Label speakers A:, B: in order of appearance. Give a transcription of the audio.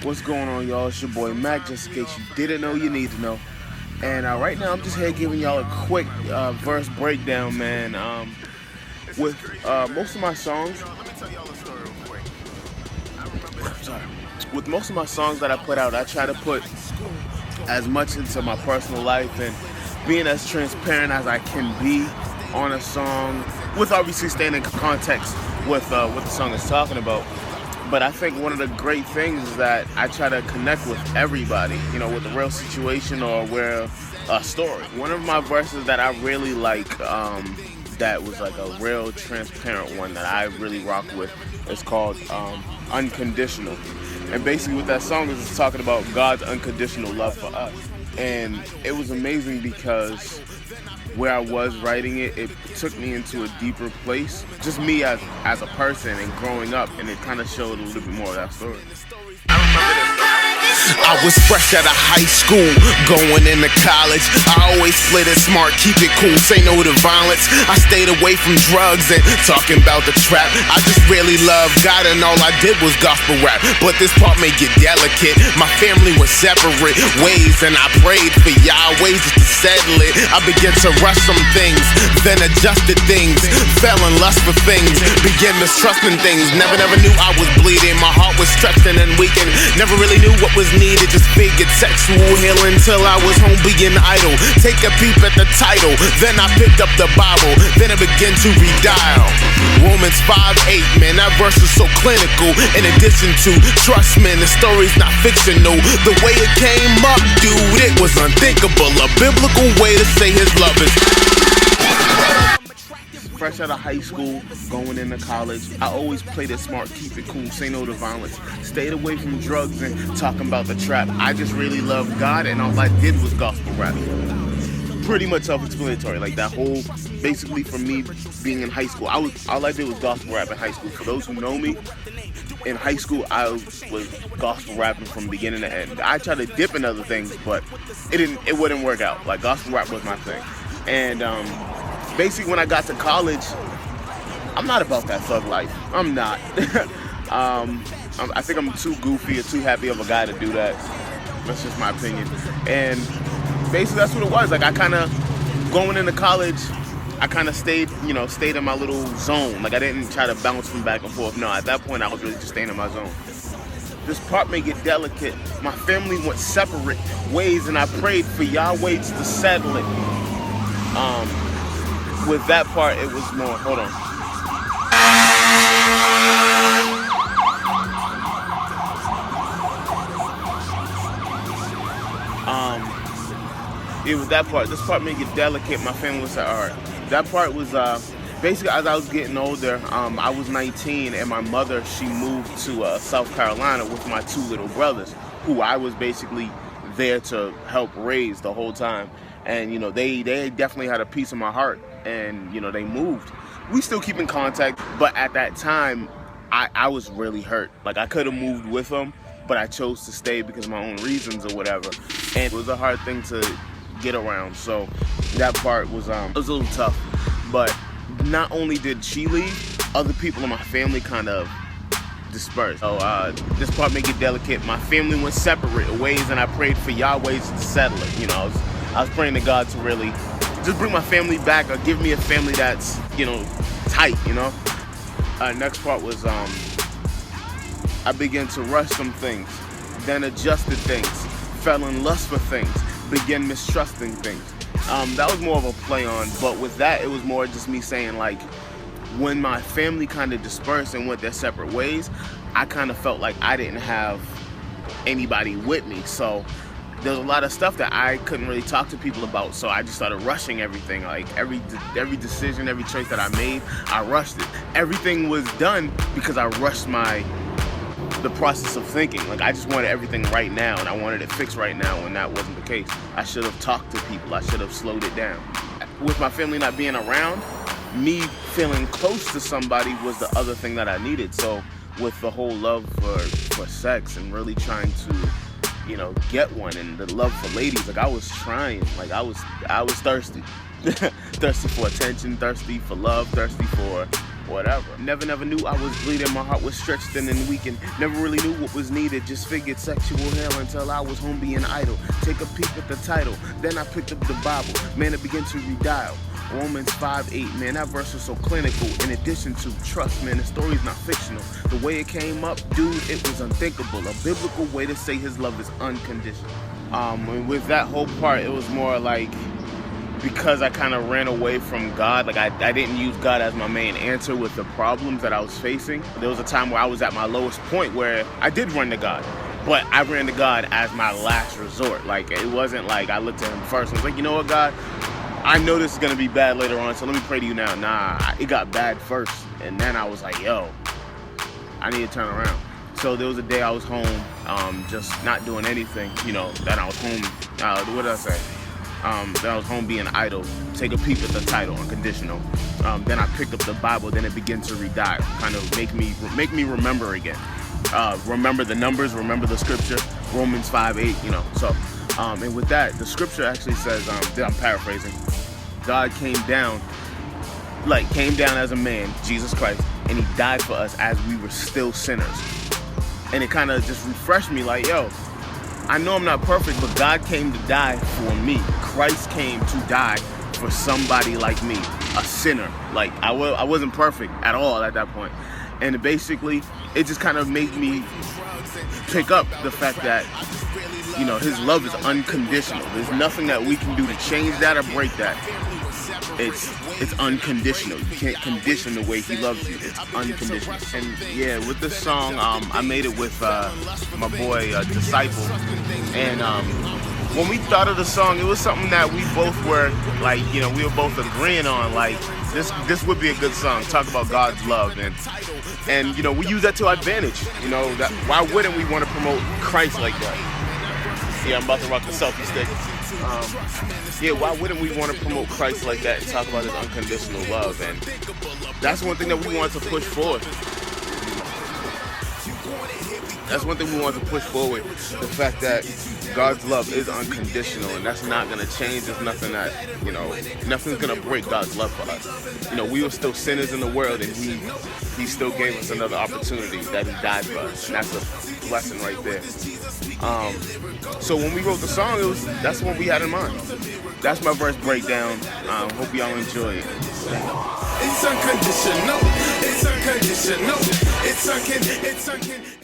A: What's going on, y'all? It's your boy MAK, just in case you didn't know, you need to know. And right now, I'm just here giving y'all a quick verse breakdown, man. With most of my songs, sorry, with most of my songs that I put out, I try to put as much into my personal life and being as transparent as I can be on a song, with obviously staying in context with what the song is talking about. But I think one of the great things is that I try to connect with everybody, with a real situation or where a story. One of my verses that I really like, that was like a real transparent one that I really rock with, is called Unconditional. And basically what that song is, it's talking about God's unconditional love for us. And it was amazing because where I was writing it, it took me into a deeper place. Just me as a person and growing up, and it kind of showed a little bit more of that story.
B: I was fresh out of high school, going into college. I always played it smart, keep it cool, say no to violence. I stayed away from drugs and talking about the trap. I just really loved God and all I did was gospel rap. But this part may get delicate. My family was separate ways and I prayed for Yahweh just to settle it. I began to rush some things, then adjusted things. Fell in lust for things, began mistrusting things. Never knew I was bleeding. My heart was stretching and weakened. Never really knew what was needed, just figured sexual healing till I was home being idle. Take a peep at the title, then I picked up the Bible, then I began to redial Romans 5:8, man, that verse is so clinical. In addition to, trust man, the story's not fictional. The way it came up, dude, it was unthinkable. A biblical way to say his love is
A: Fresh out of high school, going into college, I always played it smart, keep it cool, say no to violence. Stayed away from drugs and talking about the trap. I just really loved God and all I did was gospel rap. Pretty much self-explanatory, like that whole, basically for me being in high school, all I did was gospel rap in high school. For those who know me, in high school I was gospel rapping from beginning to end. I tried to dip in other things, but it wouldn't work out. Like gospel rap was my thing. And basically when I got to college, I'm not about that thug life. I'm not. I think I'm too goofy or too happy of a guy to do that. That's just my opinion. And basically that's what it was. Like I kind of, going into college, I kind of stayed in my little zone. Like I didn't try to bounce from back and forth. No, at that point I was really just staying in my zone. This part may get delicate. My family went separate ways and I prayed for Yahweh to settle it. With that part, it was more, hold on. It was that part. This part may get delicate. My family was like, all right. That part was basically as I was getting older. I was 19, and my mother, she moved to South Carolina with my two little brothers, who I was basically there to help raise the whole time. And they definitely had a piece of my heart, and they moved. We still keep in contact, but at that time I was really hurt. Like I could have moved with them, but I chose to stay because of my own reasons or whatever. And it was a hard thing to get around, so that part was it was a little tough. But not only did she leave, other people in my family kind of dispersed. So this part may get delicate. My family went separate ways and I prayed for Yahweh to settle it. I was praying to God to really just bring my family back or give me a family that's, tight, Next part was, I began to rush some things, then adjusted things, fell in lust for things, began mistrusting things. That was more of a play on, but with that, it was more just me saying, like, when my family kind of dispersed and went their separate ways, I kind of felt like I didn't have anybody with me. So there's a lot of stuff that I couldn't really talk to people about, so I just started rushing everything. Like every decision, every choice that I made, I rushed it. Everything was done because I rushed the process of thinking. Like I just wanted everything right now, and I wanted it fixed right now, and that wasn't the case. I should have talked to people. I should have slowed it down. With my family not being around, me feeling close to somebody was the other thing that I needed. So with the whole love for sex and really trying to get one, and the love for ladies, like I was trying, like I was thirsty. Thirsty for attention, thirsty for love, thirsty for whatever. Never knew I was bleeding, my heart was stretched thin and weakened. Never really knew what was needed, just figured sexual hell until I was home being idle. Take a peek at the title, then I picked up the Bible. Man, it began to redial. Romans 5:8, man, that verse was so clinical. In addition to trust, man, the story's not fictional. The way it came up, dude, it was unthinkable. A biblical way to say his love is unconditional. And with that whole part, it was more like, because I kind of ran away from God, like I didn't use God as my main answer with the problems that I was facing. There was a time where I was at my lowest point where I did run to God, but I ran to God as my last resort. Like, it wasn't like I looked at him first and was like, you know what, God, I know this is going to be bad later on, so let me pray to you now. Nah, it got bad first, and then I was like, yo, I need to turn around. So there was a day I was home, just not doing anything, that I was home, what did I say? That I was home being idle. Take a peep at the title, Unconditional. Then I picked up the Bible, then it began to redial, kind of make me remember again. Remember the numbers, remember the scripture, Romans 5:8, So, and with that, the scripture actually says, I'm paraphrasing, God came down as a man, Jesus Christ, and he died for us as we were still sinners. And it kind of just refreshed me like, yo, I know I'm not perfect, but God came to die for me. Christ came to die for somebody like me, a sinner. Like, I wasn't perfect at all at that point. And basically, it just kind of made me pick up the fact that, his love is unconditional. There's nothing that we can do to change that or break that. It's unconditional. You can't condition the way he loves you. It's unconditional. And yeah, with this song, I made it with my boy Disciple. And when we thought of the song, it was something that we both were like, we were both agreeing on. Like, this would be a good song. Talk about God's love, and we use that to our advantage. That why wouldn't we want to promote Christ like that? Yeah, I'm about to rock the selfie stick. Why wouldn't we want to promote Christ like that and talk about his unconditional love? And that's one thing that we want to push forward. That's one thing we want to push forward. The fact that God's love is unconditional, and that's not going to change. There's nothing that, nothing's going to break God's love for us. We were still sinners in the world, and he still gave us another opportunity that he died for us. And that's a blessing right there. So when we wrote the song, that's what we had in mind. That's my verse breakdown. Hope y'all enjoy it.
B: It's unconditional. It's unconditional. It's unconditional.